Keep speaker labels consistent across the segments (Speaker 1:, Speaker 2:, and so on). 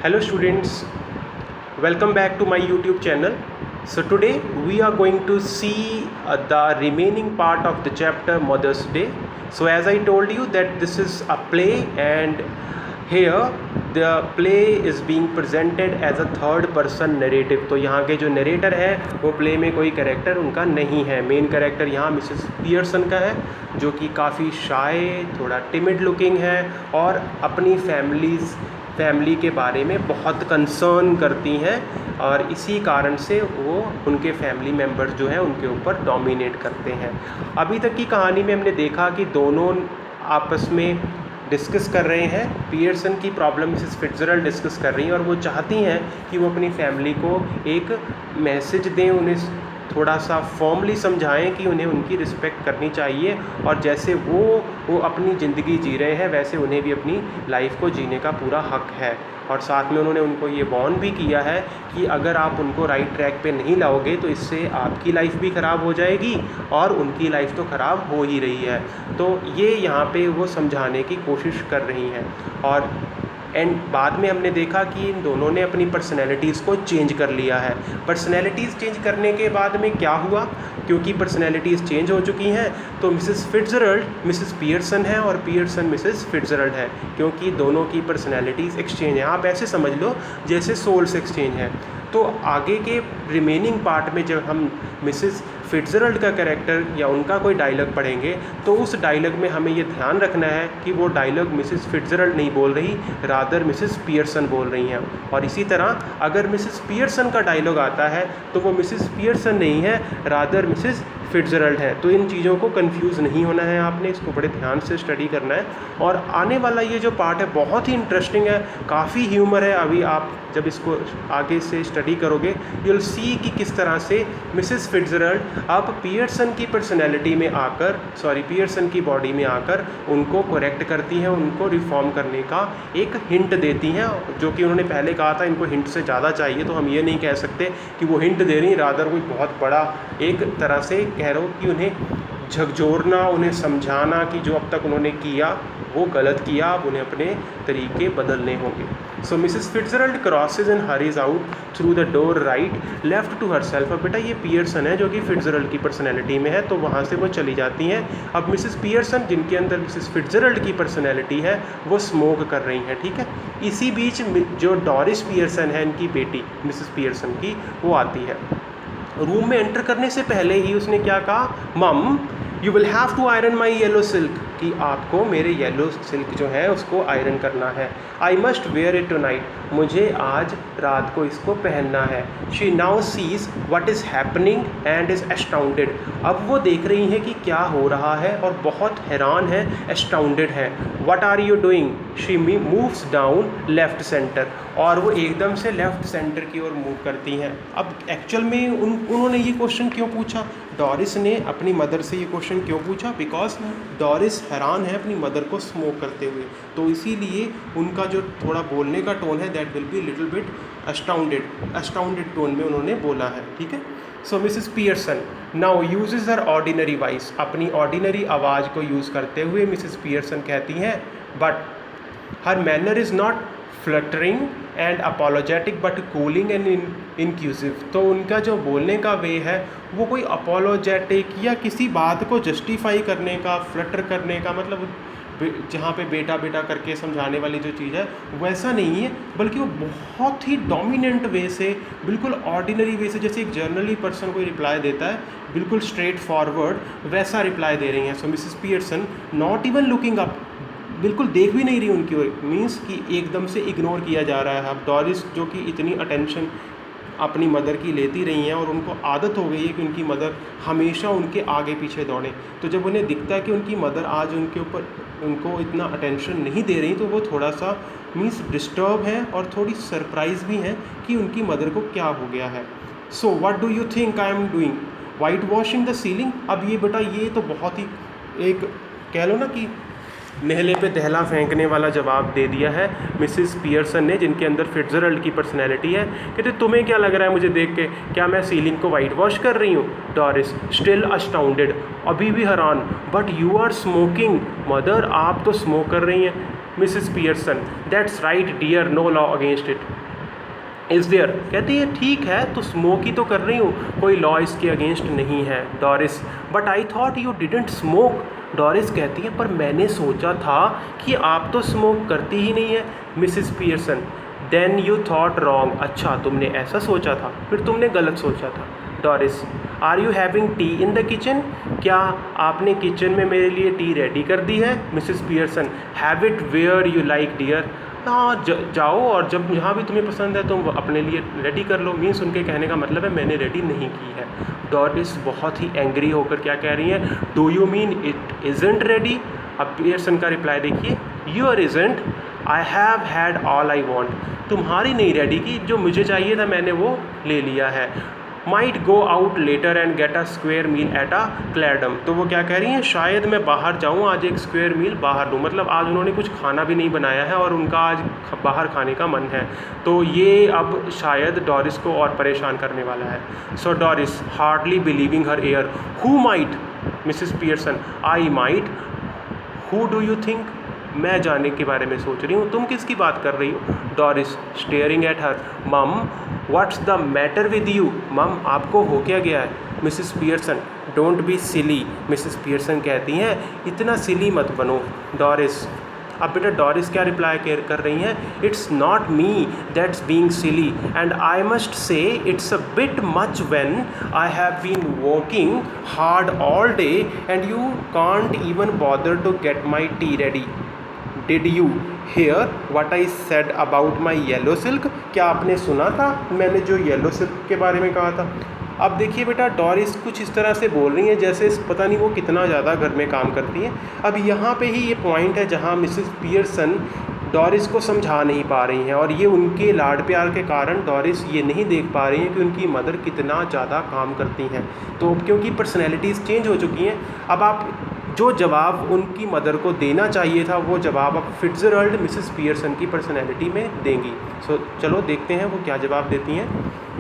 Speaker 1: Hello students, welcome back to my YouTube channel. So today we are going to see the remaining part of the chapter Mother's Day. So as I told you that this is a play, and here the play is being presented as a third person narrative. तो यहाँ के जो narrator है वो play में कोई character उनका नहीं है. मेन कैरेक्टर यहाँ मिसेस पियर्सन का है, जो कि काफ़ी शाय, थोड़ा टिमिड लुकिंग है और अपनी फैमिली के बारे में बहुत कंसर्न करती हैं, और इसी कारण से वो उनके फैमिली मेम्बर्स जो हैं उनके ऊपर डोमिनेट करते हैं. अभी तक की कहानी में हमने देखा कि दोनों आपस में डिस्कस कर रहे हैं. पियर्सन की प्रॉब्लम मिसेस फिट्जरल्ड डिस्कस कर रही हैं और वो चाहती हैं कि वो अपनी फैमिली को एक मैसेज दें, उन्हें थोड़ा सा फॉर्मली समझाएं कि उन्हें उनकी रिस्पेक्ट करनी चाहिए, और जैसे वो अपनी ज़िंदगी जी रहे हैं वैसे उन्हें भी अपनी लाइफ को जीने का पूरा हक है. और साथ में उन्होंने उनको ये वॉर्न भी किया है कि अगर आप उनको राइट ट्रैक पे नहीं लाओगे तो इससे आपकी लाइफ भी ख़राब हो जाएगी और उनकी लाइफ तो ख़राब हो ही रही है. तो ये यहाँ पे वो समझाने की कोशिश कर रही हैं. और एंड बाद में हमने देखा कि इन दोनों ने अपनी पर्सनैलिटीज़ को चेंज कर लिया है. पर्सनैलिटीज़ चेंज करने के बाद में क्या हुआ, क्योंकि पर्सनैलिटीज़ चेंज हो चुकी हैं तो मिसेस फिट्जरल्ड मिसेस पियर्सन है और पियर्सन मिसेस फिट्जरल्ड है, क्योंकि दोनों की पर्सनैलिटीज़ एक्सचेंज है. आप ऐसे समझ लो जैसे सोल्स एक्सचेंज है. तो आगे के रिमेनिंग पार्ट में जब हम मिसेस फिट्जरल्ड का कैरेक्टर या उनका कोई डायलॉग पढ़ेंगे तो उस डायलॉग में हमें ये ध्यान रखना है कि वो डायलॉग मिसेस फिट्जरल्ड नहीं बोल रही, रादर मिसेस पियर्सन बोल रही हैं. और इसी तरह अगर मिसेस पियर्सन का डायलॉग आता है तो वो मिसेस पियर्सन नहीं है, रादर मिसेस फिट्जरल्ड है. तो इन चीज़ों को कंफ्यूज नहीं होना है, आपने इसको बड़े ध्यान से स्टडी करना है. और आने वाला ये जो पार्ट है बहुत ही इंटरेस्टिंग है, काफ़ी ह्यूमर है. अभी आप जब इसको आगे से स्टडी करोगे यू विल सी कि किस तरह से मिसेस फिट्जरल्ड अब पियर्सन की पर्सनैलिटी में आकर, पियर्सन की बॉडी में आकर उनको करेक्ट करती हैं, उनको रिफॉर्म करने का एक हिंट देती हैं. जो कि उन्होंने पहले कहा था इनको हिंट से ज़्यादा चाहिए, तो हम ये नहीं कह सकते कि वो हिंट दे रही, रादर कोई बहुत बड़ा एक तरह से कह रहे हो कि उन्हें झकझोरना, उन्हें समझाना कि जो अब तक उन्होंने किया वो गलत किया, अब उन्हें अपने तरीके बदलने होंगे. So Mrs Fitzgerald crosses and hurries out through the door right left to herself. अब बेटा ये पियर्सन है जो कि फिट्जरल्ड की पर्सनैलिटी में है, तो वहाँ से वो चली जाती हैं. अब मिसेस पियर्सन जिनके अंदर मिसेस फिट्जरल्ड की पर्सनैलिटी है वो स्मोक कर रही हैं. ठीक है. इसी बीच जो डॉरिस पियर्सन है, इनकी बेटी मिसेस पियर्सन की, वो आती है. रूम में एंटर करने से पहले ही उसने क्या कहा, mum you will have to iron my yellow silk, कि आपको मेरे येलो सिल्क जो है उसको आयरन करना है. I must wear it tonight, मुझे आज रात को इसको पहनना है. She now sees what is happening and is astounded. अब वो देख रही हैं कि क्या हो रहा है और बहुत हैरान है, एस्टाउंडेड है. What are you doing, she moves down left centre, और वो एकदम से लेफ़्ट सेंटर की ओर मूव करती हैं. अब एक्चुअल में उन्होंने ये क्वेश्चन क्यों पूछा, डॉरिस ने अपनी मदर से ये क्वेश्चन क्यों पूछा, बिकॉज डॉरिस हैरान है अपनी मदर को स्मोक करते हुए, तो इसीलिए उनका जो थोड़ा बोलने का टोन है that will be little bit astounded tone में उन्होंने बोला है. ठीक है. So Mrs Pearson now uses her ordinary voice, अपनी ऑर्डिनरी आवाज़ को यूज़ करते हुए मिसेस पियर्सन कहती हैं, but her manner is not fluttering and apologetic but cooling and incisive. तो उनका जो बोलने का वे है वो कोई अपोलोजेटिक या किसी बात को जस्टिफाई करने का, फ्लटर करने का, मतलब जहाँ पे बेटा बेटा करके समझाने वाली जो चीज़ है वैसा नहीं है, बल्कि वो बहुत ही डोमिनेंट वे से, बिल्कुल ऑर्डिनरी वे से, जैसे एक जर्नली पर्सन कोई रिप्लाई देता है बिल्कुल स्ट्रेट फॉरवर्ड वैसा रिप्लाई दे रही हैं. So Mrs Pearson not even looking up, बिल्कुल देख भी नहीं रही उनकी ओर, मीन्स कि एकदम से इग्नोर किया जा रहा है. अब डॉरिस जो कि इतनी अटेंशन अपनी मदर की लेती रही हैं और उनको आदत हो गई है कि उनकी मदर हमेशा उनके आगे पीछे दौड़ें, तो जब उन्हें दिखता है कि उनकी मदर आज उनको इतना अटेंशन नहीं दे रही, तो वो थोड़ा सा मीन्स डिस्टर्ब है और थोड़ी सरप्राइज़ भी हैं कि उनकी मदर को क्या हो गया है. So what do you think I am doing, white washing the ceiling. अब ये बेटा ये तो बहुत ही एक कह लो ना कि नेहले पे दहला फेंकने वाला जवाब दे दिया है मिसेस पियर्सन ने, जिनके अंदर फिट्जरल्ड की पर्सनैलिटी है. कहते तुम्हें क्या लग रहा है मुझे देख के, क्या मैं सीलिंग को वाइट वॉश कर रही हूँ. डॉरिस स्टिल अस्टाउंडेड, अभी भी हैरान, but you are smoking, mother आप तो स्मोक कर रही हैं. Mrs Pearson, that's right dear, no law against it is there. कहती है ठीक है, तो स्मोक ही तो कर रही हूँ, कोई लॉ इसके अगेंस्ट नहीं है। Doris, but I thought you didn't smoke. Doris कहती है पर मैंने सोचा था कि आप तो स्मोक करती ही नहीं है। Mrs Pearson, then you thought wrong. अच्छा, तुमने ऐसा सोचा था, फिर तुमने गलत सोचा था। Doris, are you having tea in the kitchen? क्या आपने किचन में मेरे लिए टी रेडी कर दी है? Mrs Pearson, have it where you like dear. हाँ, जाओ और जब जहाँ भी तुम्हें पसंद है तुम अपने लिए रेडी कर लो। मीन्स उनके कहने का मतलब है मैंने रेडी नहीं की है। डॉरिस बहुत ही एंग्री होकर क्या कह रही है, do you mean it isn't ready? अब पियर्सन का रिप्लाई देखिए, your isn't, I have had all I want. तुम्हारी नहीं रेडी की, जो मुझे चाहिए था मैंने वो ले लिया है। Might go out later and get a square meal at a क्लैडम। तो वो क्या कह रही हैं, शायद मैं बाहर जाऊँ आज, एक स्क्वेयर मील बाहर लूँ। मतलब आज उन्होंने कुछ खाना भी नहीं बनाया है और उनका आज बाहर खाने का मन है। तो ये अब शायद डॉरिस को और परेशान करने वाला है। So Doris, hardly believing her ear, who might? Mrs Pearson, I might. Who do you think? मैं जाने के बारे में सोच रही हूँ, तुम किसकी बात कर रही हो? डॉरिस, स्टेयरिंग एट हर, मम what's the matter with you? मम आपको हो क्या गया है? Mrs Pearson, don't be silly. Mrs Pearson कहती हैं इतना सिली मत बनो। डॉरिस, अब बेटा डॉरिस क्या रिप्लाई कर रही हैं, it's not me that's being silly and I must say it's a bit much when I have been working hard all day and you can't even bother to get my tea ready. Did you hear what I said about my yellow silk? क्या आपने सुना था मैंने जो yellow silk के बारे में कहा था? अब देखिए बेटा डॉरिस कुछ इस तरह से बोल रही हैं जैसे पता नहीं वो कितना ज़्यादा घर में काम करती हैं। अब यहाँ पे ही ये पॉइंट है जहाँ मिसिस पियर्सन डॉरिस को समझा नहीं पा रही हैं और ये उनके लाड प्यार के कारण डॉरिस ये नहीं देख पा रही हैं कि उनकी मदर कितना ज़्यादा काम करती हैं। तो क्योंकि पर्सनैलिटीज़ चेंज हो चुकी हैं, अब आप जो जवाब उनकी मदर को देना चाहिए था वो जवाब अब फिट्जरल्ड मिसिस पियर्सन की पर्सनैलिटी में देंगी। सो चलो देखते हैं वो क्या जवाब देती हैं।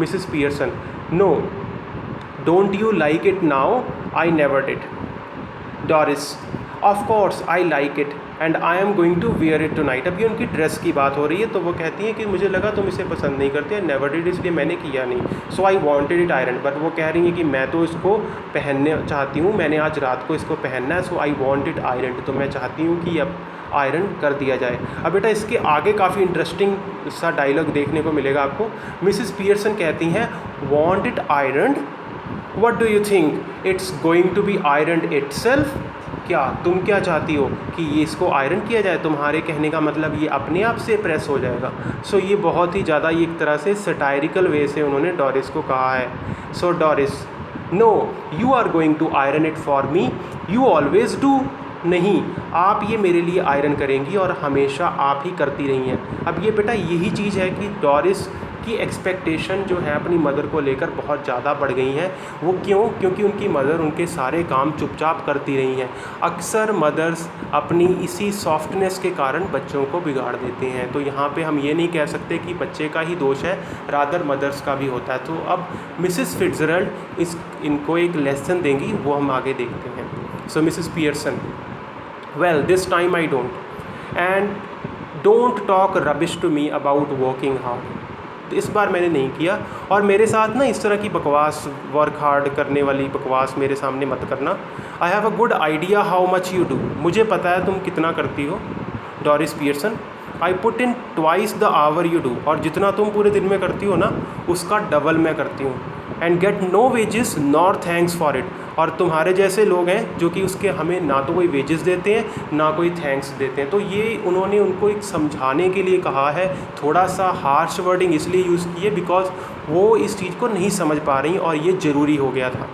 Speaker 1: Mrs Pearson, no don't you like it now? I never did. Doris, of course I like it and I am going to wear it tonight. अभी उनकी ड्रेस की बात हो रही है तो वो कहती हैं कि मुझे लगा तुम इसे पसंद नहीं करते, नेवर डिड इसलिए मैंने किया नहीं। So I wanted it iron, but वो कह रही हैं कि मैं तो इसको पहनने चाहती हूँ, मैंने आज रात को इसको पहनना है। सो आई वॉन्ट इट आयरन, तो मैं चाहती हूँ कि अब आयरन कर दिया जाए। अब बेटा इसके आगे काफ़ी इंटरेस्टिंग सा डायलॉग देखने को मिलेगा आपको। मिसिस पियर्सन कहती हैं want it iron, what do you think it's going to be iron itself? क्या तुम क्या चाहती हो कि ये इसको आयरन किया जाए? तुम्हारे कहने का मतलब ये अपने आप से प्रेस हो जाएगा। सो ये बहुत ही ज़्यादा ये एक तरह से सटायरिकल वे से उन्होंने डॉरिस को कहा है। So Doris, no you are going to iron it for me, you always do. नहीं, आप ये मेरे लिए आयरन करेंगी और हमेशा आप ही करती रही हैं। अब ये बेटा यही चीज़ है कि डॉरिस की एक्सपेक्टेशन जो है अपनी मदर को लेकर बहुत ज़्यादा बढ़ गई हैं। वो क्यों? क्योंकि उनकी मदर उनके सारे काम चुपचाप करती रही हैं। अक्सर मदर्स अपनी इसी सॉफ्टनेस के कारण बच्चों को बिगाड़ देते हैं। तो यहाँ पे हम ये नहीं कह सकते कि बच्चे का ही दोष है, रादर मदर्स का भी होता है। तो अब मिसिस फिट्जरल्ड इनको एक लेसन देंगी, वो हम आगे देखते हैं। So Mrs Pearson, well this time I don't and don't talk rubbish to me about working hard. तो इस बार मैंने नहीं किया और मेरे साथ ना इस तरह की बकवास, वर्क हार्ड करने वाली बकवास मेरे सामने मत करना। I have a good idea how much you do, मुझे पता है तुम कितना करती हो। Doris Pearson, I put in twice the hour you do, और जितना तुम पूरे दिन में करती हो ना उसका डबल मैं करती हूँ। And get no wages nor thanks for it, और तुम्हारे जैसे लोग हैं जो कि उसके हमें ना तो कोई वेजेस देते हैं ना कोई थैंक्स देते हैं। तो ये उन्होंने उनको एक समझाने के लिए कहा है, थोड़ा सा हार्श वर्डिंग इसलिए यूज़ की है बिकॉज वो इस चीज़ को नहीं समझ पा रही और ये ज़रूरी हो गया था।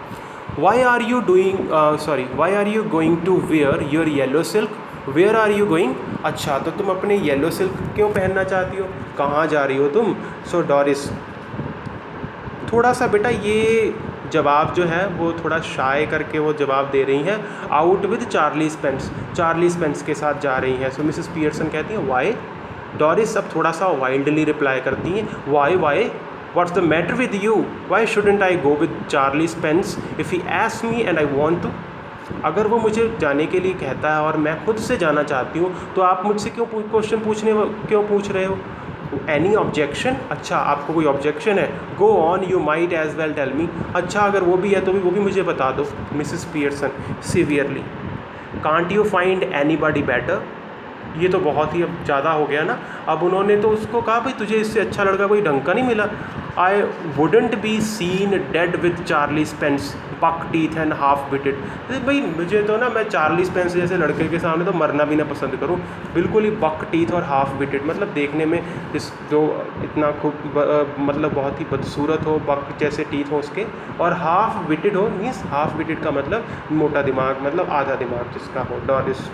Speaker 1: Why are you going to wear your yellow silk? Where are you going? अच्छा, तो तुम अपने येलो सिल्क क्यों पहनना चाहती हो? कहाँ जा रही हो तुम? सो डॉरिस, थोड़ा सा बेटा ये जवाब जो है वो थोड़ा शाय करके वो जवाब दे रही हैं, out with Charlie Spence, Charlie Spence के साथ जा रही हैं। सो मिसिस पियर्सन कहती हैं वाई? डॉरिस अब थोड़ा सा वाइल्डली रिप्लाई करती हैं, why what's the matter with you? Why shouldn't I go with Charlie Spence if he asks me and I want to? अगर वो मुझे जाने के लिए कहता है और मैं खुद से जाना चाहती हूँ तो आप मुझसे क्वेश्चन पूछ रहे हो? Any objection? अच्छा, आपको कोई ऑब्जेक्शन है? Go on, you might as well tell me. अच्छा, अगर वो भी है तो वो भी मुझे बता दो। Mrs Pearson severely, can't you find any buddy better? ये तो बहुत ही अब ज़्यादा हो गया ना। अब उन्होंने तो उसको कहा, भाई तुझे इससे अच्छा लड़का कोई ढंग का नहीं मिला। I wouldn't be seen dead with Charlie Spence, buck teeth and half witted. भाई मुझे तो ना, मैं चार्ली स्पेंस जैसे लड़के के सामने तो मरना भी ना पसंद करूं। बिल्कुल ही बक टीथ और हाफ बिटेड, मतलब देखने में इस जो इतना खूब मतलब बहुत ही बदसूरत हो, बक जैसे टीथ हो उसके, और हाफ बिटेड हो। मीन्स हाफ बिटेड का मतलब मोटा दिमाग, मतलब आधा दिमाग जिसका हो। डॉरिस,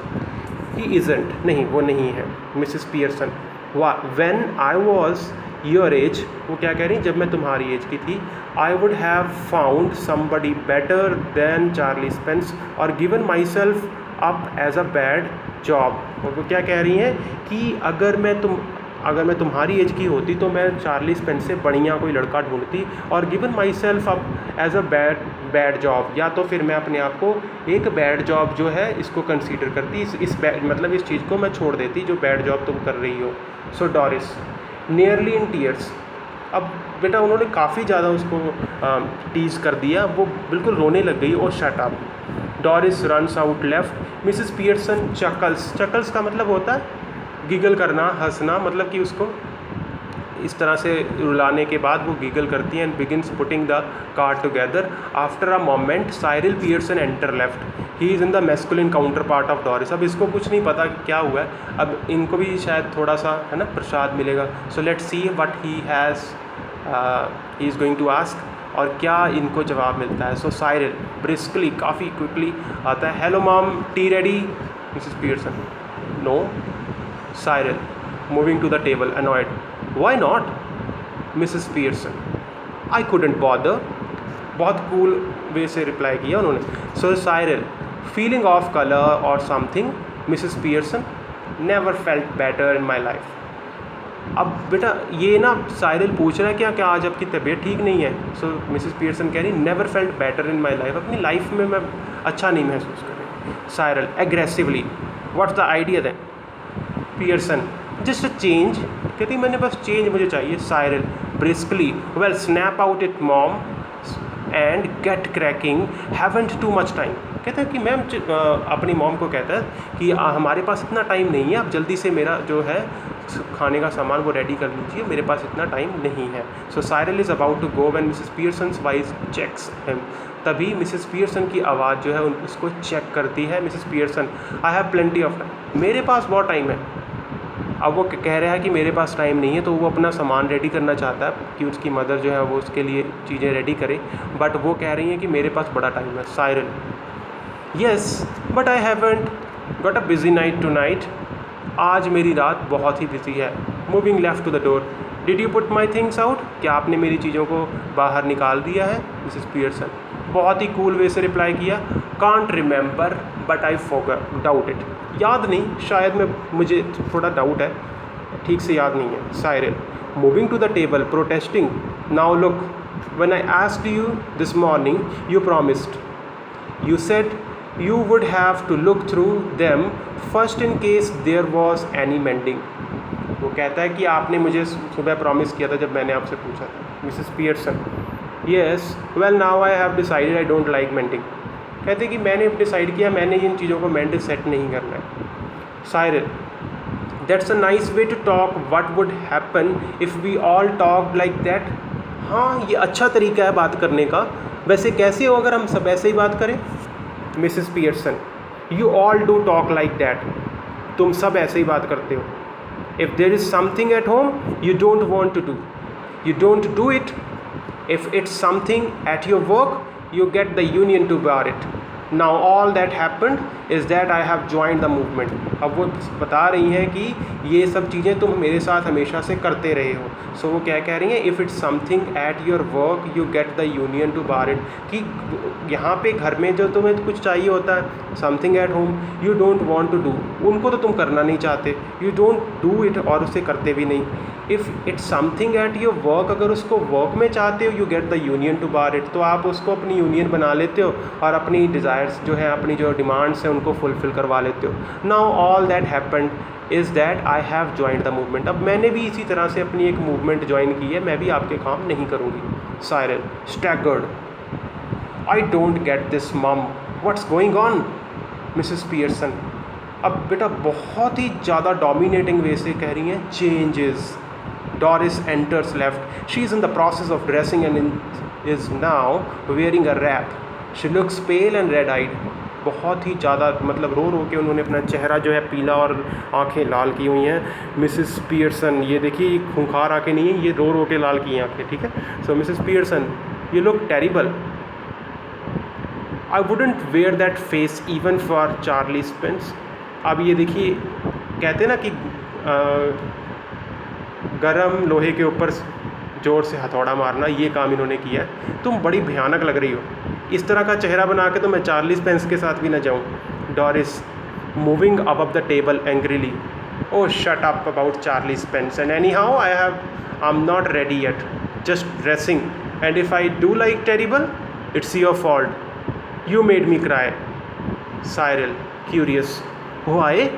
Speaker 1: ही इज़ंट, नहीं वो नहीं है। Mrs Pearson, when I was your age, वो क्या कह रही, जब मैं तुम्हारी एज की थी, I would have found somebody better than Charlie Spence और given myself up as a bad job. और वो क्या कह रही हैं कि अगर मैं तुम्हारी एज की होती तो मैं चार्ली स्पेंस से बढ़िया कोई लड़का ढूंढती और given myself up as a bad job, या तो फिर मैं अपने आप को एक बैड जॉब जो है इसको कंसीडर करती, मतलब इस चीज़ को मैं छोड़ देती जो बैड जॉब तुम कर रही हो। सो डॉरिस नियरली इन टीयर्स, अब बेटा उन्होंने काफ़ी ज़्यादा उसको टीज़ कर दिया, वो बिल्कुल रोने लग गई और shut up. Doris runs out left. Mrs Pearson chuckles का मतलब होता है गिगल करना, हंसना, मतलब कि उसको इस तरह से रुलाने के बाद वो गिगल करती हैं। And begins putting the card together. After a moment Cyril Pearson enter left, he is in the masculine counter part of Doris. अब इसको कुछ नहीं पता क्या हुआ है, अब इनको भी शायद थोड़ा सा है ना प्रसाद मिलेगा। So let's see what he is going to ask, और क्या इनको जवाब मिलता है। सो साइरिल ब्रिस्कली, काफ़ी क्विकली आता है, hello mom, tea ready? Mrs Pearson, no. Cyril, moving to the table, annoyed. Why not? Mrs. Pearson, I couldn't bother. बहुत कूल वे से रिप्लाई किया उन्होंने। So Cyril, feeling off color or something? Mrs. Pearson, never felt better in my life. अब बेटा ये ना Cyril पूछ रहा है क्या आज आपकी तबीयत ठीक नहीं है? सो मिसेस पियर्सन कह रही never felt better in my life, अपनी लाइफ में मैं अच्छा नहीं महसूस कर रही। Cyril aggressively, what's the idea then? Pearson, just a change, कहती मैंने बस चेंज मुझे चाहिए। Cyril briskly, well snap out it mom and get cracking, haven't too much time. कहते हैं कि मैम, अपनी मॉम को कहता है कि हमारे पास इतना टाइम नहीं है, आप जल्दी से मेरा जो है खाने का सामान वो रेडी कर लीजिए, मेरे पास इतना टाइम नहीं है। So Cyril is about to go when Mrs Pearson's voice checks him. तभी मिसेस पियर्सन की आवाज़ जो है उसको चेक करती है। Mrs Pearson, I have plenty of time, मेरे पास बहुत टाइम है। अब वो कह रहा है कि मेरे पास टाइम नहीं है, तो वो अपना सामान रेडी करना चाहता है कि उसकी मदर जो है वो उसके लिए चीज़ें रेडी करे, बट वो कह रही हैं कि मेरे पास बड़ा टाइम है। Cyril, yes but I haven't got a busy night tonight, आज मेरी रात बहुत ही बिजी है। Moving left to the door, did you put my things out, क्या आपने मेरी चीज़ों को बाहर निकाल दिया है? मिसेस पियर्सन, बहुत ही कूल वे से रिप्लाई किया, can't remember but I forgot, doubt it, याद नहीं, शायद मुझे थोड़ा डाउट है, ठीक से याद नहीं है। Cyril moving to the table protesting, now look, when I asked you this morning you promised, you said you would have to look through them first in case there was any mending. वो कहता है कि आपने मुझे सुबह promise किया था जब मैंने आपसे पूछा था। Mrs Pearson, yes well now I have decided I don't like mending. कहते कि मैंने डिसाइड किया मैंने इन चीज़ों को मेंड सेट नहीं करना है। Cyril, that's a nice way to talk, what would happen if we all talk like that. हाँ, ये अच्छा तरीका है बात करने का, वैसे कैसे हो अगर हम सब ऐसे ही बात करें? Mrs Pearson, you all do talk like that, तुम सब ऐसे ही बात करते हो। If there is something at home you don't want to do, you don't do it. If it's something at your work you get the union to bar it. Now all that happened is that I have joined the movement. अब वो बता रही हैं कि ये सब चीज़ें तुम मेरे साथ हमेशा से करते रहे हो। सो वो क्या कह रही हैं, if it's something at your work you get the union to bar it, कि यहाँ पे घर में जो तुम्हें कुछ चाहिए होता है, something at home you don't want to do, उनको तो तुम करना नहीं चाहते, यू डोंट डू इट, और उसे करते भी नहीं। If it's something at your work, अगर उसको वर्क में चाहते हो, you get the union to bar it, तो आप उसको अपनी यूनियन बना लेते हो और अपनी डिज़ायर डिज़ायर्स जो हैं, अपनी जो डिमांड्स हैं उनको फुलफ़िल करवा लेते हो. Now all that happened is that I have joined the movement. अब मैंने भी इसी तरह से अपनी एक मूवमेंट ज्वाइन की है, मैं भी आपके काम नहीं करूँगी. Cyril staggered. I don't get this mum, what's going on. Mrs Pearson अब बेटा बहुत ही ज़्यादा डोमिनेटिंग वे से कह रही हैं, changes. Doris enters left. She is in the process of dressing and is now wearing a wrap. She looks pale and red-eyed. बहुत ही ज़्यादा मतलब रो रो के उन्होंने अपना चेहरा जो है पीला और आंखें लाल की हुई हैं. मिसेस पियर्सन, ये देखिए खूंखार आंखें नहीं है, ये रो रो के लाल की आंखें, ठीक है. So Mrs Pearson, you look terrible. I wouldn't wear that face even for Charlie Spence. अब ये देखिए, कहते हैं ना कि गरम लोहे के ऊपर ज़ोर से हथौड़ा मारना, ये काम इन्होंने किया है. तुम बड़ी भयानक लग रही हो. इस तरह का चेहरा बना के तो मैं चार्ली स्पेंस के साथ भी ना जाऊं. Doris moving above the table angrily. Oh shut up about Charlie Spence and anyhow I am not ready yet, just dressing, and if I do like terrible it's your fault. You made me cry. Cyril curious. Why?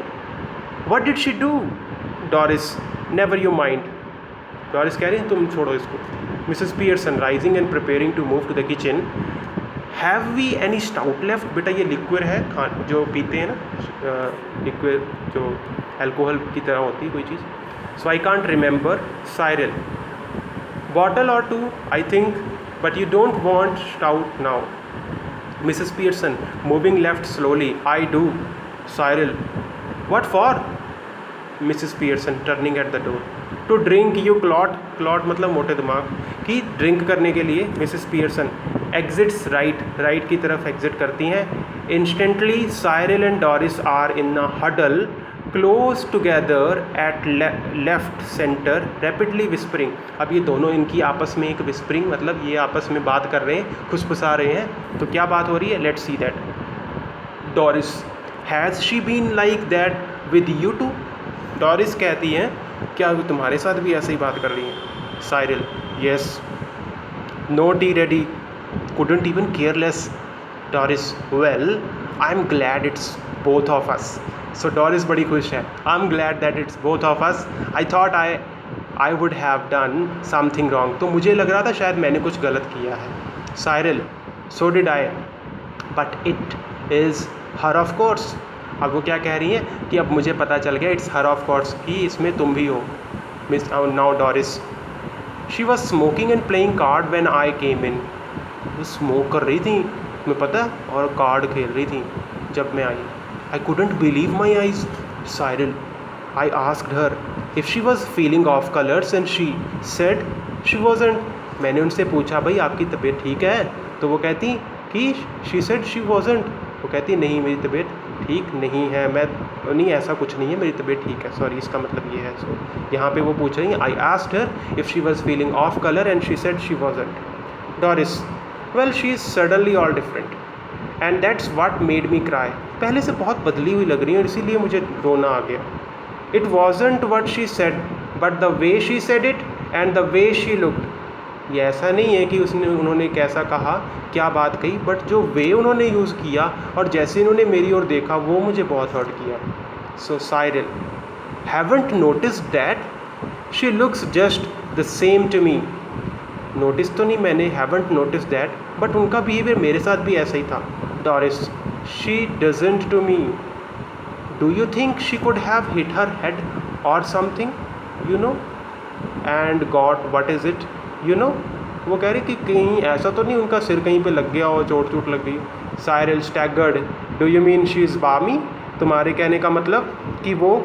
Speaker 1: What did she do? Doris never you mind. Doris कह रही हैं तुम छोड़ो इसको. Mrs Pearson rising and preparing to move to the kitchen. Have we any stout left? बेटा ये liquid है, जो पीते हैं ना, लिक्विड जो अल्कोहल की तरह होती है कोई चीज़. So I can't remember. Cyril bottle or two I think, but you don't want stout now. Mrs Pearson moving left slowly. I do. Cyril what for? Mrs Pearson turning at the door. To drink you clot. Clot मतलब मोटे दिमाग की, drink करने के लिए. Mrs Pearson exits right. Right की तरफ exit करती हैं. Instantly Cyril and Doris are in a huddle close together at left centre rapidly whispering. अब ये दोनों इनकी आपस में एक विस्परिंग मतलब ये आपस में बात कर रहे हैं, खुशफुसा रहे हैं. तो क्या बात हो रही है? Let's see that. Doris has she been like that with you too? डॉरिस कहती हैं क्या वो तुम्हारे साथ भी ऐसे ही बात कर रही हैं? Cyril yes. No tea ready. Couldn't even careless. Doris well I am glad it's both of us. सो डॉरिस बड़ी खुश है. I am glad that it's both of us. I thought I would have done something wrong. तो मुझे लग रहा था शायद मैंने कुछ गलत किया है. Cyril so did I, but it is her of course. अब वो क्या कह रही हैं कि अब मुझे पता चल गया इट्स हर ऑफ कोर्स कि इसमें तुम भी हो. Miss now Doris. She was smoking and playing card when I came in. वो स्मोक कर रही थी, तुम्हें पता, और कार्ड खेल रही थी जब मैं आई. I couldn't believe my eyes. Cyril I asked her if she was feeling off colours and she said she wasn't. मैंने उनसे पूछा भाई आपकी तबीयत ठीक है? तो वो कहती कि शी सेड शी वॉजंट. वो कहती नहीं मेरी तबीयत ठीक नहीं है. मैं नहीं, ऐसा कुछ नहीं है, मेरी तबीयत ठीक है. सॉरी, इसका मतलब ये है. सो यहाँ पे वो पूछ रही हैं आई asked her if she was feeling of colour and she said she wasn't. Doris well she is suddenly all different and that's what made me cry. पहले से बहुत बदली हुई लग रही है और इसीलिए मुझे रोना आ गया. It wasn't what she said but the way she said it and the way she looked. ये ऐसा नहीं है कि उन्होंने कैसा कहा, क्या बात कही, बट जो वे उन्होंने यूज़ किया और जैसे इन्होंने मेरी ओर देखा वो मुझे बहुत हर्ट किया. So Cyril haven't notice that she looks just the same to me. Notice तो नहीं मैंने, हैवंट नोटिस दैट, बट उनका बिहेवियर मेरे साथ भी ऐसा ही था. Doris she doesn't to me. Do you think she could have hit her head or something you know and God what is it you know. वो कह रही कि कहीं ऐसा तो नहीं उनका सिर कहीं पे लग गया और चोट लग गई. Cyril staggered. Do you mean she is बामी? तुम्हारे कहने का मतलब कि वो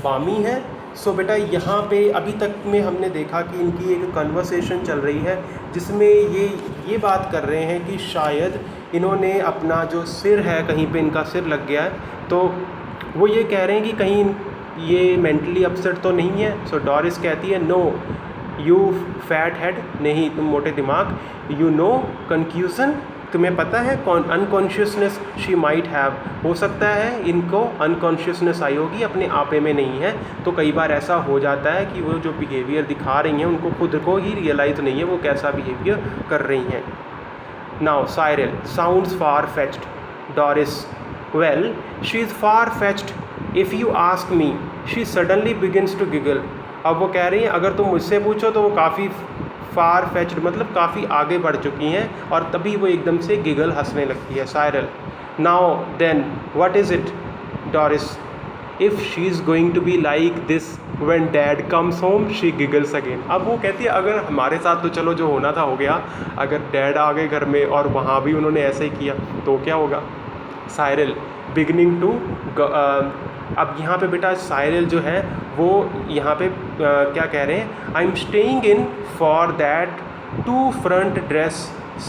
Speaker 1: बामी है. सो बेटा यहाँ पे अभी तक में हमने देखा कि इनकी एक कन्वर्सेशन चल रही है जिसमें ये बात कर रहे हैं कि शायद इन्होंने अपना जो सिर है कहीं पे इनका सिर लग गया है. तो वो ये कह रहे हैं कि कहीं ये मेंटली अपसेट तो नहीं है. सो डॉरिस कहती है नो यू फैट हेड. नहीं तुम मोटे दिमाग. You know confusion. तुम्हें पता है अनकॉन्शियसनेस शी माइट हैव. हो सकता है इनको अनकॉन्शियसनेस आई होगी, अपने आपे में नहीं है. तो कई बार ऐसा हो जाता है कि वो जो बिहेवियर दिखा रही हैं उनको खुद को ही रियलाइज़ नहीं है वो कैसा बिहेवियर कर रही हैं. Now Cyril sounds far fetched. Doris, well, she is far-fetched. If you ask me, she suddenly begins to giggle. अब वो कह रही हैं अगर तुम मुझसे पूछो तो वो काफ़ी फार फेच्ड मतलब काफ़ी आगे बढ़ चुकी हैं और तभी वो एकदम से गिगल हंसने लगती है. Cyril, now then what is it? Doris, if she is going to be like this when dad comes home she giggles again. अब वो कहती है अगर हमारे साथ तो चलो जो होना था हो गया, अगर डैड आ गए घर में और वहाँ भी उन्होंने ऐसे ही किया तो क्या होगा? साइरल, बिगनिंग टू अब यहाँ पे बेटा साइरल जो है वो यहाँ पे क्या कह रहे हैं? I am staying in for that 2 front dress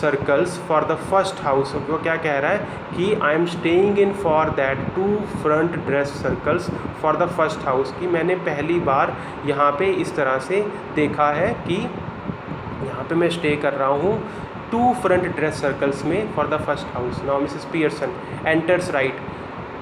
Speaker 1: circles for the first house. वो क्या कह रहा है कि I am staying in for that 2 front dress circles for the first house, कि मैंने पहली बार यहाँ पे इस तरह से देखा है कि यहाँ पे मैं स्टे कर रहा हूँ 2 फ्रंट ड्रेस सर्कल्स में for the first house. Now Mrs Pearson enters right,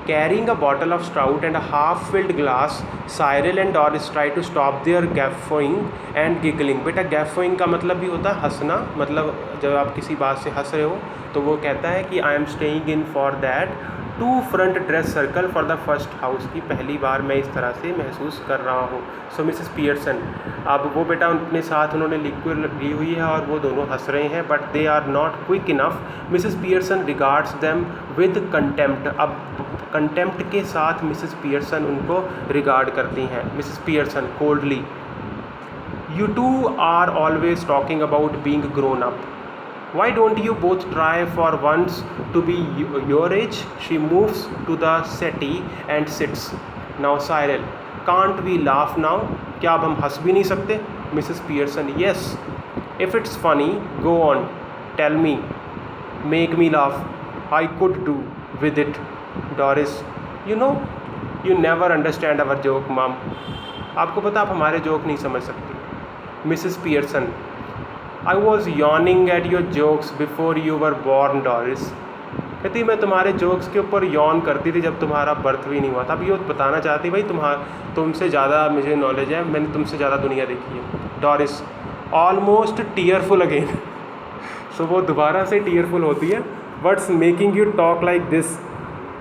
Speaker 1: carrying a bottle of stout and a half-filled glass. Cyril and Doris try to stop their guffawing and giggling. बेटा guffawing का मतलब भी होता है हंसना, मतलब जब आप किसी बात से हंस रहे हो तो वो कहता है कि I am staying in for that 2 front dress circle for the first house, की पहली बार मैं इस तरह से महसूस कर रहा हूँ. सो मिसेस पियर्सन, अब वो बेटा अपने साथ उन्होंने लिक्विड ली हुई है और वो दोनों हंस रहे हैं, but they are not quick enough. Mrs Pearson regards them with contempt. अब कंटेम्प्ट के साथ मिसेस पियर्सन उनको रिगार्ड करती हैं. Mrs Pearson coldly, you two are always talking about being grown up. Why don't you both try for once to be your age? She moves to the settee and sits. Now Cyril, can't we laugh now? क्या अब हम हंस भी नहीं सकते? Mrs. Pearson, yes. If it's funny, go on. Tell me. Make me laugh. I could do with it. Doris, you know, you never understand our joke, mom. आपको पता आप हमारे जोक नहीं समझ सकती. Mrs. Pearson, I was yawning at your jokes before you were born, Doris. कहती मैं तुम्हारे जोक्स के ऊपर यॉन करती थी जब तुम्हारा बर्थ भी नहीं हुआ था. अब ये बताना चाहती भाई तुमसे ज़्यादा मुझे नॉलेज है, मैंने तुमसे ज़्यादा दुनिया देखी है. Doris, almost tearful again. So वो दोबारा से टीयरफुल होती है. What's making you talk like this?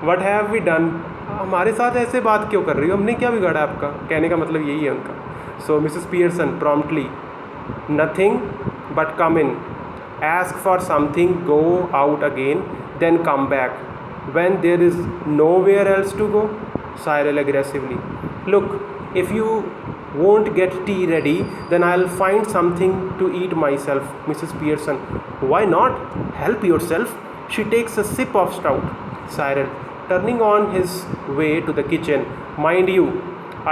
Speaker 1: What have we done? हमारे साथ ऐसे बात क्यों कर रही हो? हमने क्या बिगाड़ा आपका? कहने का मतलब यही है उनका. So Mrs Pearson promptly, nothing but come in, ask for something, go out again, then come back when there is nowhere else to go. Cyril aggressively, look, if you won't get tea ready then I'll find something to eat myself. Mrs. Pearson, why not? Help yourself. She takes a sip of stout. Cyril, turning on his way to the kitchen, mind you,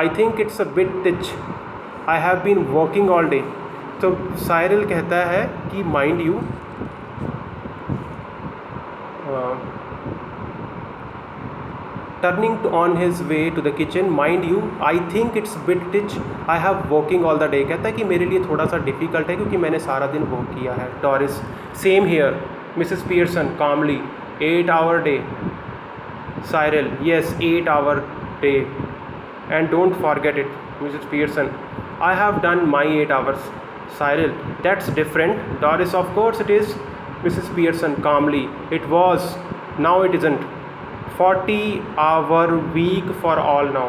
Speaker 1: I think it's a bit tich. I have been working all day. तो साइरल कहता है कि mind you, turning on his way to the kitchen, mind you, I think it's bit thick, I have working all the day. कहता है कि मेरे लिए थोड़ा सा डिफ़िकल्ट है क्योंकि मैंने सारा दिन वर्क किया है. Doris, same here. Mrs Pearson calmly, 8 hour day. Cyril, yes, 8 hour day, and don't forget it. Mrs. Pearson, I have done my 8 hours. Cyril, that's different. Doris, of course it is. Mrs. Pearson calmly, it was, now it isn't. 40-hour week for all now.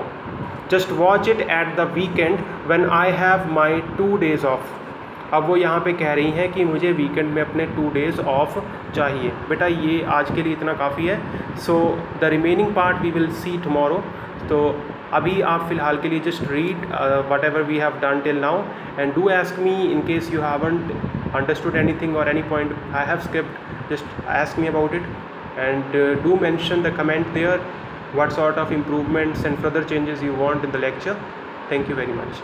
Speaker 1: Just watch it at the weekend when I have my 2 days off. अब वो यहाँ पे कह रही हैं कि मुझे weekend में अपने 2 days ऑफ चाहिए. बेटा ये आज के लिए इतना काफ़ी है. So the remaining part we will see tomorrow. तो अभी आप फ़िलहाल के लिए just read whatever we have done till now and do ask me in case you haven't understood anything or any point I have skipped, just ask me about it and do mention the comment there what sort of improvements and further changes you want in the lecture. Thank you very much.